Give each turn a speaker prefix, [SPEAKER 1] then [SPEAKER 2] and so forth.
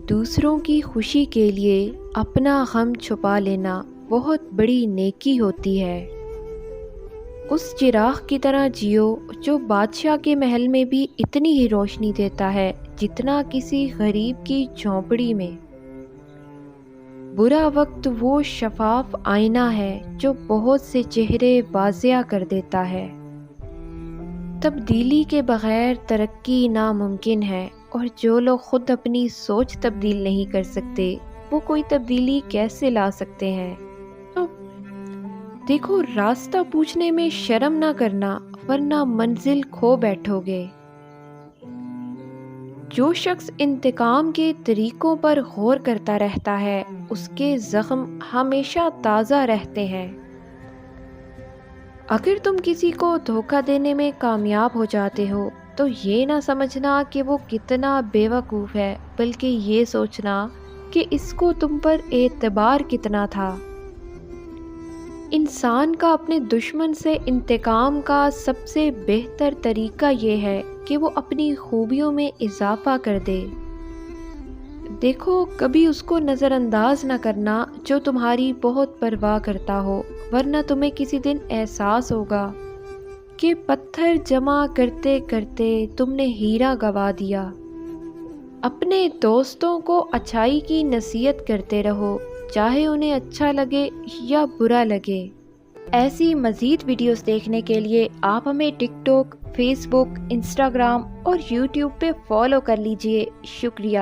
[SPEAKER 1] دوسروں کی خوشی کے لیے اپنا غم چھپا لینا بہت بڑی نیکی ہوتی ہے۔ اس چراغ کی طرح جیو جو بادشاہ کے محل میں بھی اتنی ہی روشنی دیتا ہے جتنا کسی غریب کی جھونپڑی میں۔ برا وقت وہ شفاف آئینہ ہے جو بہت سے چہرے واضح کر دیتا ہے۔ تبدیلی کے بغیر ترقی ناممکن ہے، اور جو لوگ خود اپنی سوچ تبدیل نہیں کر سکتے وہ کوئی تبدیلی کیسے لا سکتے ہیں؟ تو دیکھو، راستہ پوچھنے میں شرم نہ کرنا ورنہ منزل کھو بیٹھو گے۔ جو شخص انتقام کے طریقوں پر غور کرتا رہتا ہے اس کے زخم ہمیشہ تازہ رہتے ہیں۔ اگر تم کسی کو دھوکہ دینے میں کامیاب ہو جاتے ہو تو یہ نہ سمجھنا کہ وہ کتنا بے وقوف ہے، بلکہ یہ سوچنا کہ اس کو تم پر اعتبار کتنا تھا۔ انسان کا اپنے دشمن سے انتقام کا سب سے بہتر طریقہ یہ ہے کہ وہ اپنی خوبیوں میں اضافہ کر دے۔ دیکھو، کبھی اس کو نظر انداز نہ کرنا جو تمہاری بہت پرواہ کرتا ہو، ورنہ تمہیں کسی دن احساس ہوگا کہ پتھر جمع کرتے کرتے تم نے ہیرا گنوا دیا۔ اپنے دوستوں کو اچھائی کی نصیحت کرتے رہو، چاہے انہیں اچھا لگے یا برا لگے۔ ایسی مزید ویڈیوز دیکھنے کے لیے آپ ہمیں ٹک ٹاک، فیس بک، انسٹاگرام اور یوٹیوب پہ فالو کر لیجئے۔ شکریہ۔